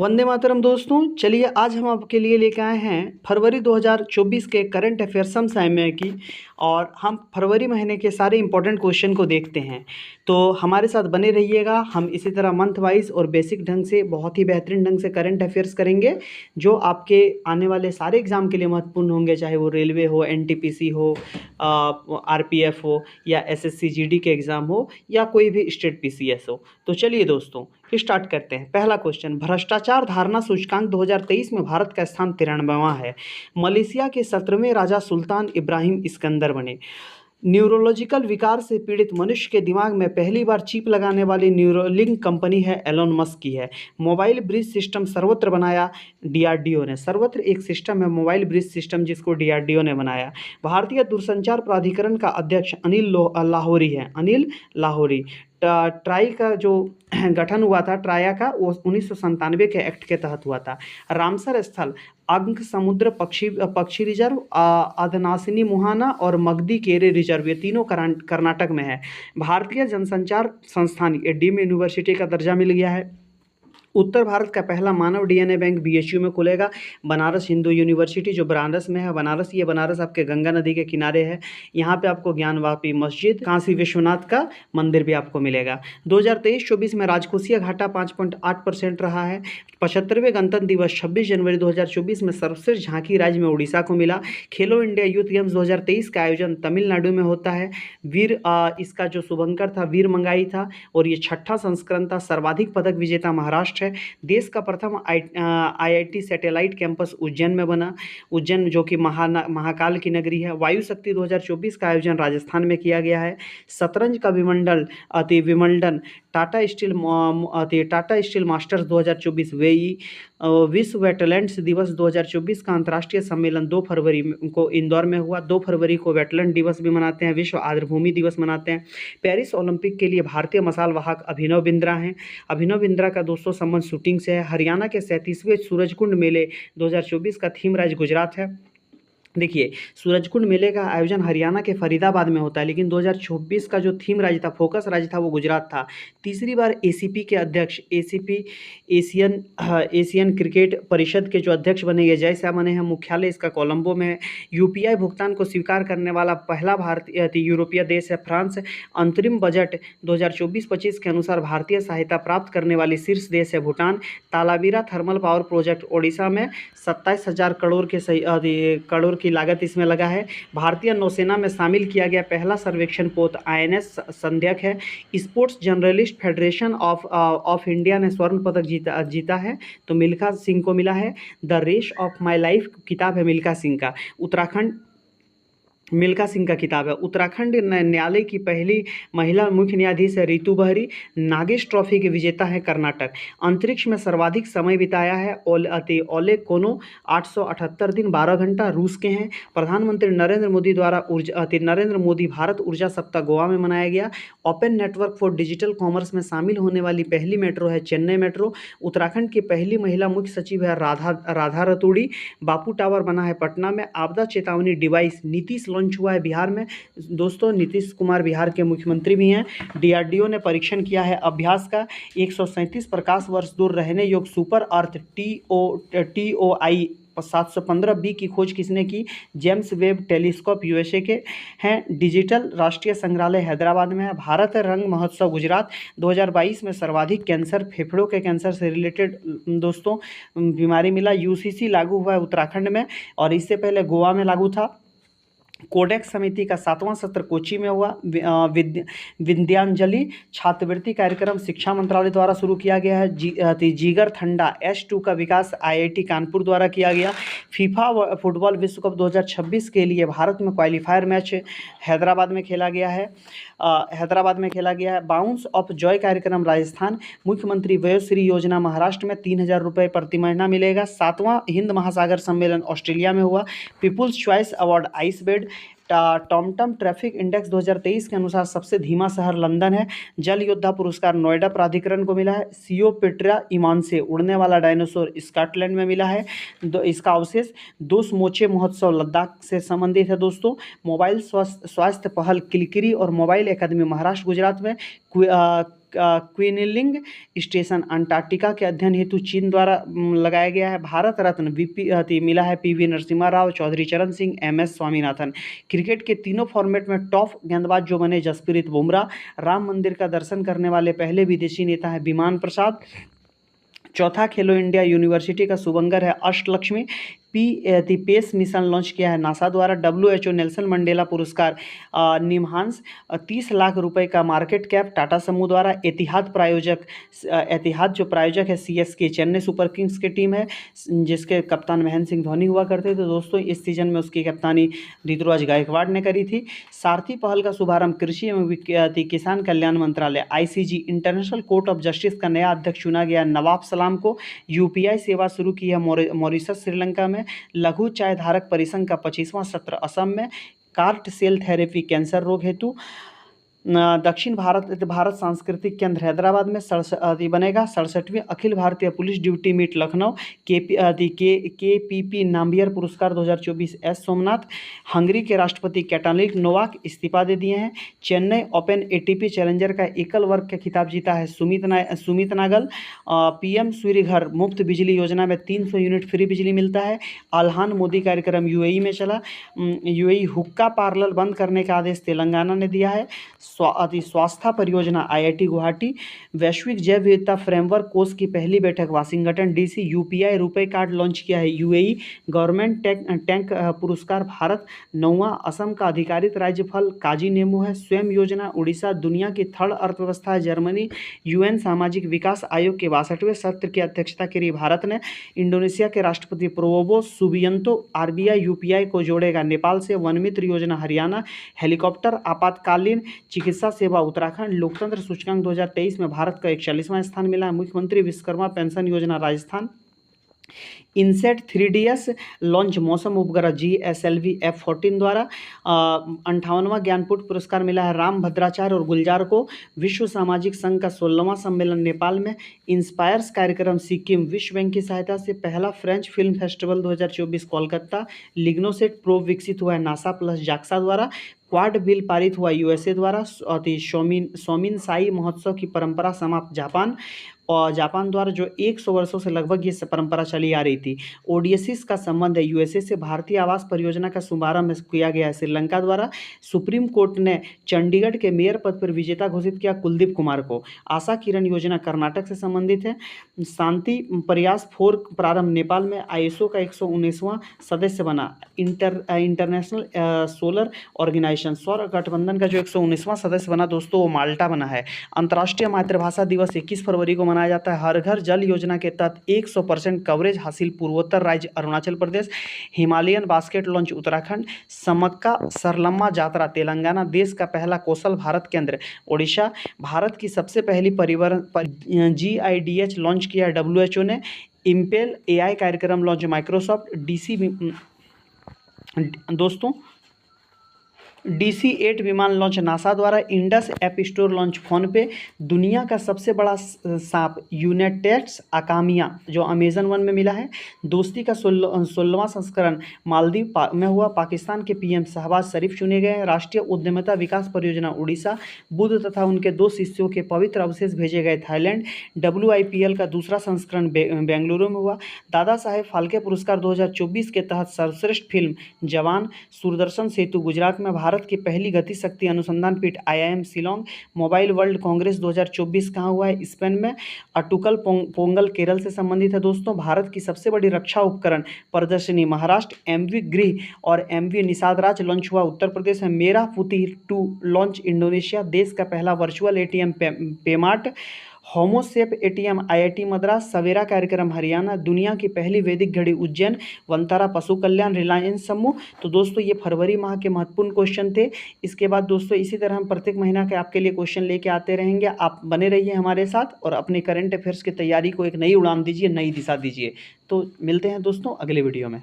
वंदे मातरम दोस्तों। चलिए आज हम आपके लिए लेके आए हैं फरवरी 2024 के करंट अफेयर सम समय की। और हम फरवरी महीने के सारे इंपॉर्टेंट क्वेश्चन को देखते हैं। तो हमारे साथ बने रहिएगा। हम इसी तरह मंथ वाइज और बेसिक ढंग से बहुत ही बेहतरीन ढंग से करंट अफेयर्स करेंगे जो आपके आने वाले सारे एग्जाम के लिए महत्वपूर्ण होंगे, चाहे वो रेलवे हो, एनटीपीसी हो, आरपीएफ हो, या एसएससी जीडी के एग्ज़ाम हो, या कोई भी स्टेट पीसीएस हो। तो चलिए दोस्तों स्टार्ट करते हैं। पहला क्वेश्चन, भ्रष्टाचार धारणा सूचकांक 2023 में भारत का स्थान 93वां है। मलेशिया के 17वें राजा सुल्तान इब्राहिम इस्कंदर बने। न्यूरोलॉजिकल विकार से पीड़ित मनुष्य के दिमाग में पहली बार चिप लगाने वाली न्यूरोलिंक कंपनी है एलोन मस्क की है। मोबाइल ब्रिज सिस्टम सर्वत्र बनाया डीआरडीओ ने। सर्वत्र एक सिस्टम है मोबाइल ब्रिज सिस्टम जिसको डीआरडीओ ने बनाया। भारतीय दूरसंचार प्राधिकरण का अध्यक्ष लाहौरी है। अनिल लाहौरी। ट्राई का जो गठन हुआ था ट्राया का, वो 1997 के एक्ट के तहत हुआ था। रामसर स्थल अंक समुद्र पक्षी रिजर्व, अधनासिनी मुहाना और मगदी केरे रिजर्व, ये तीनों कर्नाटक में है। भारतीय जनसंचार संस्थान ये डीम्ड यूनिवर्सिटी का दर्जा मिल गया है। उत्तर भारत का पहला मानव डीएनए बैंक बीएचयू में खुलेगा। बनारस हिंदू यूनिवर्सिटी जो बनारस में है, बनारस आपके गंगा नदी के किनारे है। यहाँ पे आपको ज्ञानवापी मस्जिद, काशी विश्वनाथ का मंदिर भी आपको मिलेगा। 2023-24 में राजकोषीय घाटा 5.8% रहा है। 75वें गणतंत्र दिवस 26 जनवरी 2024 में सर्वश्रेष्ठ झांकी राज्य में उड़ीसा को मिला। खेलो इंडिया यूथ गेम्स 2023 का आयोजन तमिलनाडु में होता है। इसका जो शुभंकर था वीर मंगाई था, और ये 6ठा संस्करण था। सर्वाधिक पदक विजेता महाराष्ट्र है। देश का प्रथम आईआईटी सैटेलाइट कैंपस उज्जैन में बना। उज्जैन जो कि महाकाल की नगरी है। वायु शक्ति 2024 का आयोजन राजस्थान में किया गया है। शतरंज का विमंडन टाटा स्टील मास्टर्स 2024 वेई। विश्व वेटलैंड्स दिवस 2024 का अंतर्राष्ट्रीय सम्मेलन 2 फरवरी को इंदौर में हुआ। 2 फरवरी को वेटलैंड दिवस भी मनाते हैं, विश्व आर्द्रभूमि दिवस मनाते हैं। पेरिस ओलंपिक के लिए भारतीय मसाल वाहक अभिनव बिंद्रा हैं। अभिनव बिंद्रा का दोस्तों संबंध शूटिंग से है। हरियाणा के 37वें सूरजकुंड मेले 2024 का थीम राज्य गुजरात है। देखिए, सूरजकुंड मेले का आयोजन हरियाणा के फरीदाबाद में होता है, लेकिन 2024 का जो थीम राज्य था, फोकस राज्य था, वो गुजरात था। तीसरी बार एसीपी के अध्यक्ष, एशियन क्रिकेट परिषद के जो अध्यक्ष बने, ये जय शाह बने हैं। मुख्यालय इसका कोलंबो में है। यूपीआई भुगतान को स्वीकार करने वाला पहला भारतीय यूरोपीय देश है फ्रांस। अंतरिम बजट 2024-25 के अनुसार भारतीय सहायता प्राप्त करने वाली शीर्ष देश है Bhutan. Talabira thermal power project Odisha में 27,000 करोड़ की लागत इसमें लगा है। भारतीय नौसेना में शामिल किया गया पहला सर्वेक्षण पोत आईएनएस संध्यक है। Sports journalist federation of India ने स्वर्ण पदक जीता है, तो मिल्खा सिंह को मिला है। The race of my life किताब है मिल्खा सिंह का। मिल्खा सिंह का किताब है। उत्तराखंड न्यायालय की पहली महिला मुख्य न्यायाधीश है रितु बहरी। नागेश ट्रॉफी के विजेता है कर्नाटक। अंतरिक्ष में सर्वाधिक समय बिताया है ओलेग कोनो 878 दिन 12 घंटा, रूस के हैं। प्रधानमंत्री नरेंद्र मोदी द्वारा नरेंद्र मोदी भारत ऊर्जा सप्ताह गोवा में मनाया गया। Open network for digital commerce में शामिल होने वाली पहली मेट्रो है चेन्नई मेट्रो। उत्तराखंड की पहली महिला मुख्य सचिव है राधा रतूड़ी। बापू टावर बना है पटना में। आपदा चेतावनी डिवाइस नीतीश लॉन्च हुआ है बिहार में। दोस्तों नीतीश कुमार बिहार के मुख्यमंत्री भी हैं। डीआरडीओ ने परीक्षण किया है अभ्यास का। 137 प्रकाश वर्ष दूर रहने योग्य सुपर अर्थ TOI 715b की खोज किसने की? जेम्स वेब टेलीस्कोप यूएसए के हैं। डिजिटल राष्ट्रीय संग्रहालय हैदराबाद में है। भारत रंग महोत्सव गुजरात 2022 में सर्वाधिक कैंसर, फेफड़ों के कैंसर से रिलेटेड दोस्तों बीमारी मिला। यूसीसी लागू हुआ है उत्तराखंड में, और इससे पहले गोवा में लागू था। कोडेक्स समिति का 7वां सत्र कोची में हुआ। विद्यांजलि छात्रवृत्ति कार्यक्रम शिक्षा मंत्रालय द्वारा शुरू किया गया है। जिगर ठंडा S2 का विकास आईआईटी कानपुर द्वारा किया गया। फीफा फुटबॉल विश्व कप 2026 के लिए भारत में क्वालिफायर मैच हैदराबाद में खेला गया है। बाउंस ऑफ जॉय कार्यक्रम राजस्थान। मुख्यमंत्री वयोश्री योजना महाराष्ट्र में 3,000 रुपये प्रति महीना मिलेगा। 7वां हिंद महासागर सम्मेलन ऑस्ट्रेलिया में हुआ। पीपुल्स चॉइस अवार्ड आइसबेड। टॉमटम ट्रैफिक इंडेक्स 2023 के अनुसार सबसे धीमा शहर लंदन है। जल योद्धा पुरस्कार नोएडा प्राधिकरण को मिला है। सियोपेट्रा इमानसे उड़ने वाला डायनासोर स्कॉटलैंड में मिला है। इसका अवशेष दोस मोचे महोत्सव लद्दाख से संबंधित है। दोस्तों मोबाइल स्वास्थ्य पहल किलकिरी और मोबाइल एकेडमी महाराष्ट्र गुजरात में क्विनलिंग स्टेशन अंटार्कटिका के अध्ययन हेतु चीन द्वारा लगाया गया है। भारत रत्न मिला है पीवी नरसिम्हा राव, चौधरी चरण सिंह, एमएस स्वामीनाथन। क्रिकेट के तीनों फॉर्मेट में टॉप गेंदबाज जो बने जसप्रीत बुमराह। राम मंदिर का दर्शन करने वाले पहले विदेशी नेता है विमान प्रसाद। चौथा खेलो इंडिया यूनिवर्सिटी का शुभंकर है अष्टलक्ष्मी। पेस मिशन लॉन्च किया है नासा द्वारा। WHO नेल्सन मंडेला पुरस्कार निमहांस। 30 लाख रुपए का मार्केट कैप टाटा समूह द्वारा। एतिहाद जो प्रायोजक है CSK चेन्नई सुपर किंग्स की टीम है, जिसके कप्तान महेंद्र सिंह धोनी हुआ करते थे दोस्तों। इस सीजन में उसकी कप्तानी ऋतुराज गायकवाड़ ने करी थी। सारथी पहल का शुभारंभ कृषि एवं किसान कल्याण मंत्रालय। ICJ international court of justice का नया अध्यक्ष चुना गया नवाब सलाम को। UPI सेवा शुरू की है मॉरिशस श्रीलंका में। लघु चाय धारक परिसंघ का 25वां सत्र असम में। कार्ट सेल थेरेपी कैंसर रोग हेतु। दक्षिण भारत सांस्कृतिक केंद्र हैदराबाद में बनेगा। 67वीं अखिल भारतीय police duty meet Lucknow. KPP Nambiar पुरस्कार 2024 एस सोमनाथ। हंगरी के राष्ट्रपति कैटालिन नोवाक इस्तीफा दे दिए हैं। चेन्नई ओपन ATP चैलेंजर का एकल वर्ग का खिताब जीता है सुमित नागल। PM सूर्यघर मुफ्त बिजली योजना में 300 यूनिट फ्री बिजली मिलता है। आल्हान मोदी कार्यक्रम UAE में चला। UAE हुक्का पार्लर बंद करने का आदेश तेलंगाना ने दिया है। स्वास्थ्य परियोजना IIT गुवाहाटी। वैश्विक जैव विविधता फ्रेमवर्क कोष की पहली बैठक वाशिंगटन DC। UPI रुपए कार्ड लॉन्च किया है UAE। गवर्नमेंट टैंक पुरस्कार भारत। 9वां असम का अधिकारित राज्य फल काजी नींबू है। स्वयं योजना उड़ीसा। दुनिया की थर्ड अर्थव्यवस्था है जर्मनी। UN सामाजिक विकास आयोग के 62वें सत्र की अध्यक्षता करी भारत ने। इंडोनेशिया के राष्ट्रपति प्रोबो सुबियंतो RBI UPI को जोड़ेगा नेपाल से। वन मित्र योजना हरियाणा। हेलीकॉप्टर आपातकालीन चिकित्सा सेवा उत्तराखंड। लोकतंत्र सूचकांक 2023 में भारत का 41वां स्थान मिला है। मुख्यमंत्री विश्वकर्मा पेंशन योजना राजस्थान। इनसेट 3DS लॉन्च मौसम उपग्रह GSLV F14 द्वारा। 58वां ज्ञानपीठ पुरस्कार मिला है राम भद्राचार्य और गुलजार को। विश्व सामाजिक संघ का 16वां सम्मेलन नेपाल में। इंस्पायर्स कार्यक्रम सिक्किम। विश्व बैंक की सहायता से पहला French film festival 2024 Kolkata. लिग्नोसेट probe विकसित हुआ है नासा प्लस जाक्सा द्वारा। क्वाड बिल पारित हुआ USA द्वारा। सोमिन साई महोत्सव की परंपरा समाप्त जापान। और जापान द्वारा जो 100 वर्षों से लगभग ये परंपरा चली आ रही थी। ओडियसिस का संबंध है USA से। भारतीय आवास परियोजना का शुभारंभ किया गया है श्रीलंका द्वारा। सुप्रीम कोर्ट ने चंडीगढ़ के मेयर पद पर विजेता घोषित किया कुलदीप कुमार को। आशा किरण योजना कर्नाटक से संबंधित है। शांति प्रयास 4 प्रारंभ नेपाल में। ISO का 119वां सदस्य बना इंटरनेशनल सोलर ऑर्गेनाइजेशन। सौर गठबंधन का जो 119वां सदस्य बना दोस्तों वो माल्टा बना है। अंतर्राष्ट्रीय मातृभाषा दिवस 21 फरवरी को मनाया जाता है। हर घर जल योजना के तहत 100% कवरेज हासिल पूर्वोत्तर राज्य Arunachal Pradesh. Himalayan basket launch Uttarakhand. Sammakka Saralamma Jatara Telangana. देश का पहला कौशल भारत केंद्र ओडिशा। भारत की सबसे पहली GIDH लॉन्च किया WHO ने। इम्पेल AI कार्यक्रम लॉन्च माइक्रोसॉफ्ट। DC-8 विमान लॉन्च नासा द्वारा। Indus app store launch phone पे। दुनिया का सबसे बड़ा सांप यूनेटेक्स अकामिया जो अमेजन 1 में मिला है। दोस्ती का 16वां संस्करण मालदीव में हुआ। पाकिस्तान के PM शहबाज शरीफ चुने गए हैं। राष्ट्रीय उद्यमिता विकास परियोजना उड़ीसा। बुद्ध तथा उनके 2 शिष्यों के पवित्र अवशेष भेजे गए थाईलैंड। WIPL का दूसरा संस्करण बेंगलुरु में हुआ। दादा साहेब फाल्के पुरस्कार 2024 के तहत सर्वश्रेष्ठ फिल्म जवान। सूरदर्शन सेतु गुजरात में। भारत की पहली गति शक्ति अनुसंधान पीठ IIM Shillong. Mobile world Congress 2024 कहाँ हुआ है? स्पेन में। अटुकल पोंगल केरल से संबंधित है दोस्तों। भारत की सबसे बड़ी रक्षा उपकरण प्रदर्शनी महाराष्ट्र। MV गृह और MV निषाद राज लॉन्च हुआ उत्तर प्रदेश में। मेरा पुती 2 लॉन्च इंडोनेशिया। देश का पहला virtual ATM Paymart. Homosep ATM IIT Madras. Savera कार्यक्रम हरियाणा। दुनिया की पहली वैदिक घड़ी उज्जैन। वंतारा पशु कल्याण रिलायंस समूह। तो दोस्तों ये फरवरी माह के महत्वपूर्ण क्वेश्चन थे। इसके बाद दोस्तों इसी तरह हम प्रत्येक महीना के आपके लिए क्वेश्चन लेके आते रहेंगे। आप बने रहिए हमारे साथ और अपने करंट अफेयर्स की तैयारी को एक नई उड़ान दीजिए, नई दिशा दीजिए। तो मिलते हैं दोस्तों अगले वीडियो में।